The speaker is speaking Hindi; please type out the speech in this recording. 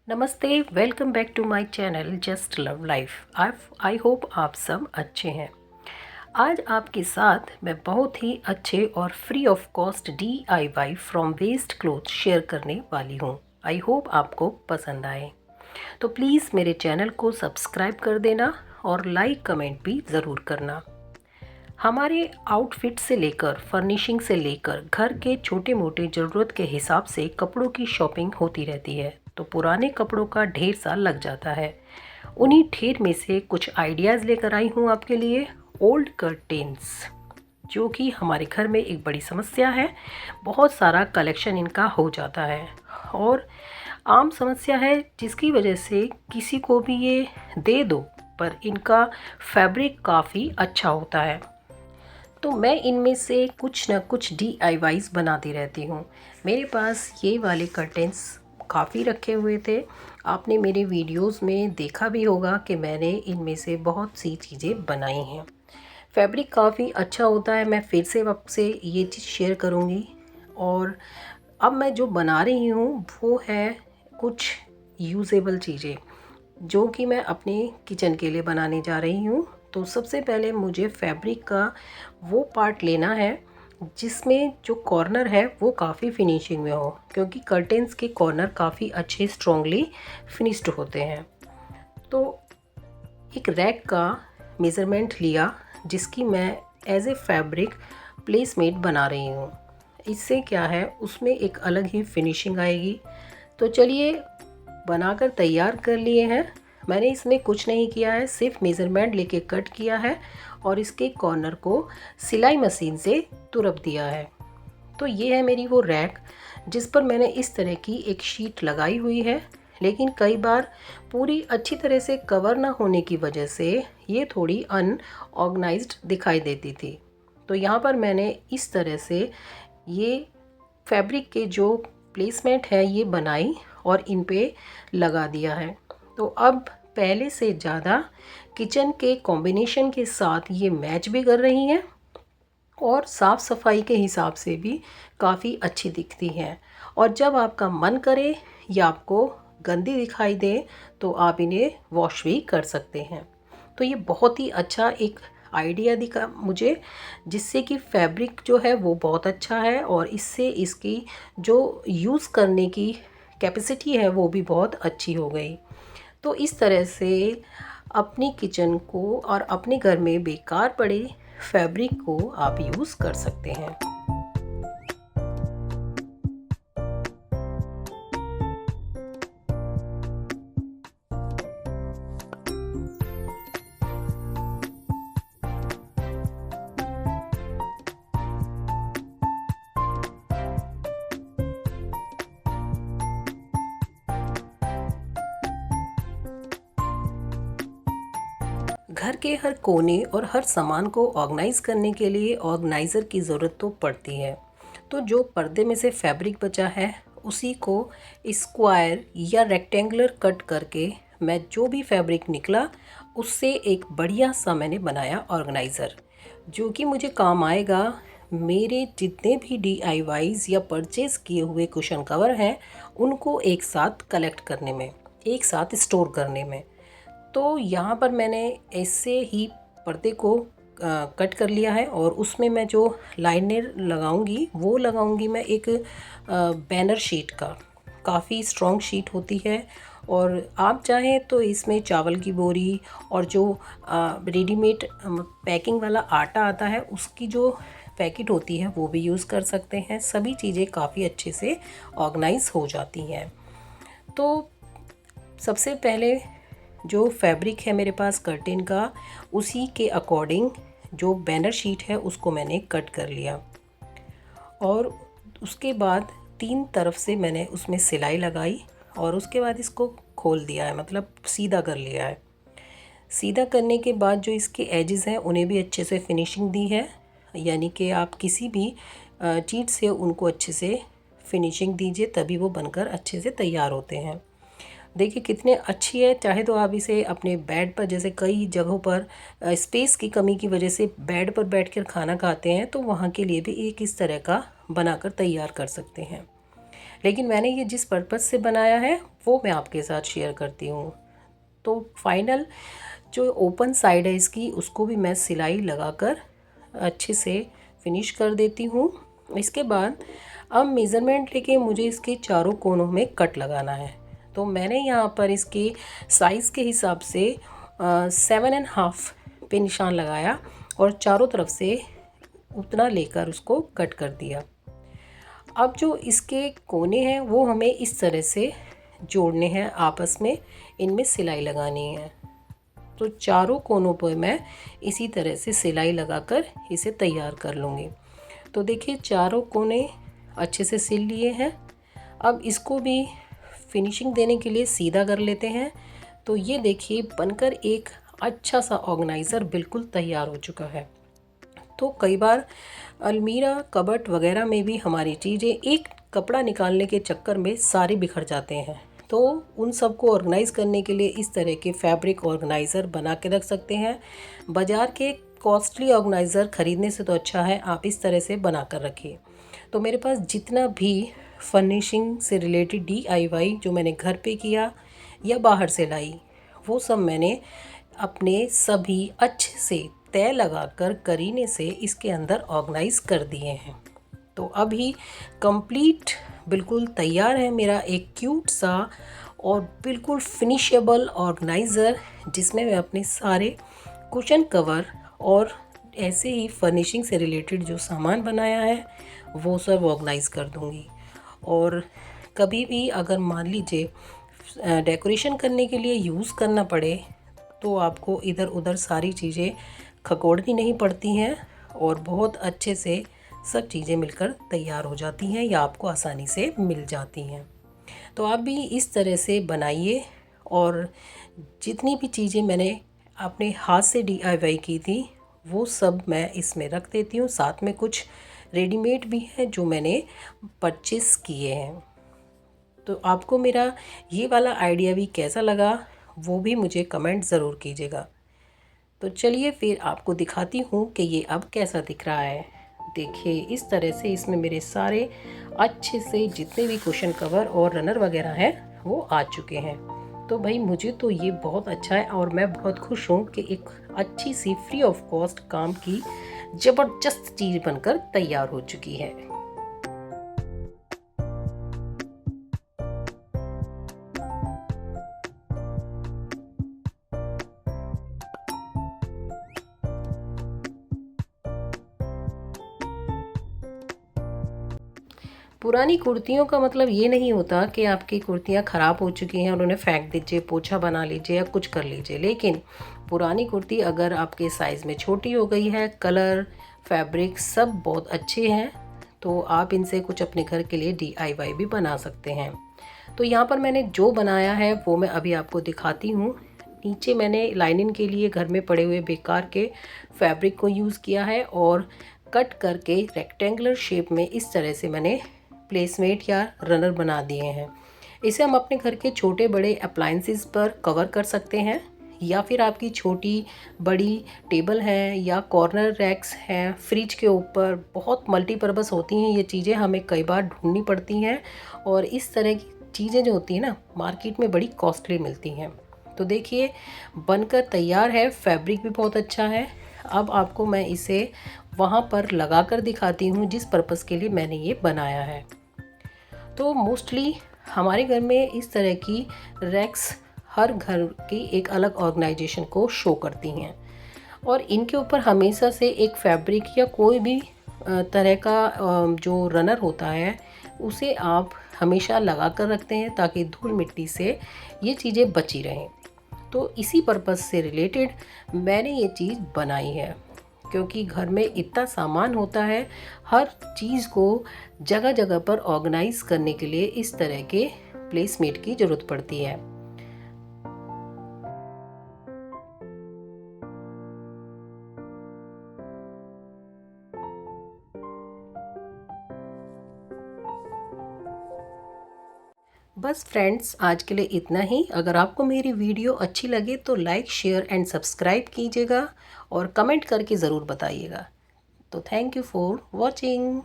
नमस्ते, welcome back to my channel just love life. I hope आप सब अच्छे हैं। आज आपके साथ मैं बहुत ही अच्छे और free of cost DIY from waste cloth share करने वाली हूँ। आई होप आपको पसंद आए। तो प्लीज़ मेरे चैनल को सब्सक्राइब कर देना और लाइक कमेंट भी ज़रूर करना। हमारे आउटफिट से लेकर फर्निशिंग से लेकर घर के छोटे मोटे ज़रूरत के हिसाब से कपड़ों की शॉपिंग होती रहती है, तो पुराने कपड़ों का ढेर सा लग जाता है। उन्हीं ढेर में से कुछ आइडियाज़ लेकर आई हूँ आपके लिए। ओल्ड कर्टेन्स, जो कि हमारे घर में एक बड़ी समस्या है। बहुत सारा कलेक्शन इनका हो जाता है और आम समस्या है, जिसकी वजह से किसी को भी ये दे दो पर इनका फैब्रिक काफ़ी अच्छा होता है। तो मैं इनमें से कुछ ना कुछ DIYs बनाती रहती हूँ। मेरे पास ये वाले कर्टेंस काफ़ी रखे हुए थे। आपने मेरे वीडियोस में देखा भी होगा कि मैंने इनमें से बहुत सी चीज़ें बनाई हैं। फैब्रिक काफ़ी अच्छा होता है। मैं फिर से आपसे ये चीज़ शेयर करूँगी। और अब मैं जो बना रही हूँ वो है कुछ यूज़ेबल चीज़ें, जो कि मैं अपने किचन के लिए बनाने जा रही हूँ। तो सबसे पहले मुझे फैब्रिक का वो पार्ट लेना है जिसमें जो कॉर्नर है वो काफ़ी फिनिशिंग में हो, क्योंकि कर्टेंस के कॉर्नर काफ़ी अच्छे स्ट्रॉन्गली फिनिश्ड होते हैं। तो एक रैक का मेज़रमेंट लिया, जिसकी मैं एज ए फैब्रिक प्लेसमेट बना रही हूँ। इससे क्या है, उसमें एक अलग ही फिनिशिंग आएगी। तो चलिए, बनाकर तैयार कर लिए हैं। मैंने इसमें कुछ नहीं किया है, सिर्फ मेज़रमेंट लेके कट किया है और इसके कॉर्नर को सिलाई मशीन से तुरप दिया है। तो ये है मेरी वो रैक, जिस पर मैंने इस तरह की एक शीट लगाई हुई है। लेकिन कई बार पूरी अच्छी तरह से कवर ना होने की वजह से ये थोड़ी अनऑर्गेनाइज्ड दिखाई देती थी। तो यहाँ पर मैंने इस तरह से ये फैब्रिक के जो प्लेसमेंट है ये बनाई और इन पे लगा दिया है। तो अब पहले से ज़्यादा किचन के कॉम्बिनेशन के साथ ये मैच भी कर रही हैं और साफ़ सफाई के हिसाब से भी काफ़ी अच्छी दिखती हैं। और जब आपका मन करे या आपको गंदी दिखाई दे तो आप इन्हें वॉश भी कर सकते हैं। तो ये बहुत ही अच्छा एक आइडिया दिखा मुझे, जिससे कि फैब्रिक जो है वो बहुत अच्छा है और इससे इसकी जो यूज़ करने की कैपेसिटी है वो भी बहुत अच्छी हो गई। तो इस तरह से अपनी किचन को और अपने घर में बेकार पड़े फैब्रिक को आप यूज़ कर सकते हैं। घर के हर कोने और हर सामान को ऑर्गेनाइज़ करने के लिए ऑर्गेनाइज़र की ज़रूरत तो पड़ती है। तो जो पर्दे में से फैब्रिक बचा है उसी को स्क्वायर या रेक्टेंगुलर कट करके मैं जो भी फैब्रिक निकला उससे एक बढ़िया सा मैंने बनाया ऑर्गेनाइज़र, जो कि मुझे काम आएगा मेरे जितने भी DIYs या परचेज़ किए हुए कुशन कवर हैं उनको एक साथ कलेक्ट करने में, एक साथ स्टोर करने में। तो यहाँ पर मैंने ऐसे ही पर्दे को कट कर लिया है और उसमें मैं जो लाइनर लगाऊंगी वो लगाऊंगी मैं एक बैनर शीट का। काफ़ी स्ट्रॉन्ग शीट होती है और आप चाहें तो इसमें चावल की बोरी और जो रेडीमेड पैकिंग वाला आटा आता है उसकी जो पैकेट होती है वो भी यूज़ कर सकते हैं। सभी चीज़ें काफ़ी अच्छे से ऑर्गेनाइज हो जाती हैं। तो सबसे पहले जो फैब्रिक है मेरे पास कर्टेन का, उसी के अकॉर्डिंग जो बैनर शीट है उसको मैंने कट कर लिया और उसके बाद 3 तरफ से मैंने उसमें सिलाई लगाई और उसके बाद इसको खोल दिया है, मतलब सीधा कर लिया है। सीधा करने के बाद जो इसके एजेस हैं उन्हें भी अच्छे से फिनिशिंग दी है, यानी कि आप किसी भी चीज़ से उनको अच्छे से फिनिशिंग दीजिए तभी वो बनकर अच्छे से तैयार होते हैं। देखिए कितने अच्छी है। चाहे तो आप इसे अपने बेड पर, जैसे कई जगहों पर स्पेस की कमी की वजह से बेड पर बैठकर खाना खाते हैं, तो वहाँ के लिए भी एक इस तरह का बनाकर तैयार कर सकते हैं। लेकिन मैंने ये जिस पर्पज़ से बनाया है वो मैं आपके साथ शेयर करती हूँ। तो फाइनल जो ओपन साइड है इसकी, उसको भी मैं सिलाई लगाकर अच्छे से फिनिश कर देती हूँ। इसके बाद अब मेज़रमेंट लेके मुझे इसके चारों कोनों में कट लगाना है। तो मैंने यहाँ पर इसके साइज़ के हिसाब से 7.5 पे निशान लगाया और चारों तरफ से उतना लेकर उसको कट कर दिया। अब जो इसके कोने हैं वो हमें इस तरह से जोड़ने हैं आपस में, इनमें सिलाई लगानी है। तो चारों कोनों पर मैं इसी तरह से सिलाई लगाकर इसे तैयार कर लूँगी। तो देखिए चारों कोने अच्छे से सिल लिए हैं। अब इसको भी फिनिशिंग देने के लिए सीधा कर लेते हैं। तो ये देखिए बनकर एक अच्छा सा ऑर्गेनाइज़र बिल्कुल तैयार हो चुका है। तो कई बार अलमीरा कबर्ड वगैरह में भी हमारी चीज़ें एक कपड़ा निकालने के चक्कर में सारे बिखर जाते हैं। तो उन सबको ऑर्गेनाइज़ करने के लिए इस तरह के फैब्रिक ऑर्गेनाइज़र बना के रख सकते हैं। बाज़ार के कॉस्टली ऑर्गेनाइज़र ख़रीदने से तो अच्छा है आप इस तरह से बना कर रखिए। तो मेरे पास जितना भी फर्निशिंग से रिलेटेड DIY जो मैंने घर पे किया या बाहर से लाई, वो सब मैंने अपने सभी अच्छे से तय लगाकर करीने से इसके अंदर ऑर्गेनाइज़ कर दिए हैं। तो अभी कंप्लीट बिल्कुल तैयार है मेरा एक क्यूट सा और बिल्कुल फिनिशेबल ऑर्गेनाइज़र, जिसमें मैं अपने सारे कुशन कवर और ऐसे ही फर्निशिंग से रिलेटेड जो सामान बनाया है वो सब ऑर्गेनाइज़ कर दूँगी। और कभी भी अगर मान लीजिए डेकोरेशन करने के लिए यूज़ करना पड़े तो आपको इधर उधर सारी चीज़ें खकोड़नी नहीं पड़ती हैं और बहुत अच्छे से सब चीज़ें मिलकर तैयार हो जाती हैं या आपको आसानी से मिल जाती हैं। तो आप भी इस तरह से बनाइए। और जितनी भी चीज़ें मैंने अपने हाथ से DIY की थी वो सब मैं इसमें रख देती हूँ। साथ में कुछ रेडीमेड भी हैं जो मैंने परचेस किए हैं। तो आपको मेरा ये वाला आइडिया भी कैसा लगा वो भी मुझे कमेंट ज़रूर कीजिएगा। तो चलिए फिर आपको दिखाती हूँ कि ये अब कैसा दिख रहा है। देखिए इस तरह से इसमें मेरे सारे अच्छे से जितने भी कुशन कवर और रनर वगैरह हैं वो आ चुके हैं। तो भाई मुझे तो ये बहुत अच्छा है और मैं बहुत खुश हूँ कि एक अच्छी सी फ्री ऑफ कॉस्ट काम की ज़बरदस्त चीज़ बनकर तैयार हो चुकी है। पुरानी कुर्तियों का मतलब ये नहीं होता कि आपकी कुर्तियाँ ख़राब हो चुकी हैं और उन्हें फेंक दीजिए, पोछा बना लीजिए या कुछ कर लीजिए। लेकिन पुरानी कुर्ती अगर आपके साइज़ में छोटी हो गई है, कलर फैब्रिक सब बहुत अच्छे हैं, तो आप इनसे कुछ अपने घर के लिए DIY भी बना सकते हैं। तो यहाँ पर मैंने जो बनाया है वो मैं अभी आपको दिखाती हूँ। नीचे मैंने लाइनिंग के लिए घर में पड़े हुए बेकार के फैब्रिक को यूज़ किया है और कट करके रेक्टेंगुलर शेप में इस तरह से मैंने प्लेसमेट या रनर बना दिए हैं। इसे हम अपने घर के छोटे बड़े अप्लायंसेस पर कवर कर सकते हैं या फिर आपकी छोटी बड़ी टेबल है या कॉर्नर रैक्स हैं, फ्रिज के ऊपर बहुत मल्टीपर्पज़ होती हैं ये चीज़ें, हमें कई बार ढूंढनी पड़ती हैं और इस तरह की चीज़ें जो होती हैं ना मार्केट में बड़ी कॉस्टली मिलती हैं। तो देखिए बनकर तैयार है, फैब्रिक भी बहुत अच्छा है। अब आपको मैं इसे वहाँ पर लगा कर दिखाती हूँ जिस पर्पज़ के लिए मैंने ये बनाया है। तो मोस्टली हमारे घर में इस तरह की रैक्स हर घर की एक अलग ऑर्गेनाइजेशन को शो करती हैं और इनके ऊपर हमेशा से एक फैब्रिक या कोई भी तरह का जो रनर होता है उसे आप हमेशा लगा कर रखते हैं ताकि धूल मिट्टी से ये चीज़ें बची रहें। तो इसी पर्पज़ से रिलेटेड मैंने ये चीज़ बनाई है, क्योंकि घर में इतना सामान होता है, हर चीज़ को जगह जगह पर ऑर्गेनाइज़ करने के लिए इस तरह के प्लेसमेट की ज़रूरत पड़ती है। बस फ्रेंड्स आज के लिए इतना ही। अगर आपको मेरी वीडियो अच्छी लगे तो लाइक शेयर एंड सब्सक्राइब कीजिएगा और कमेंट करके ज़रूर बताइएगा। तो थैंक यू फॉर वॉचिंग।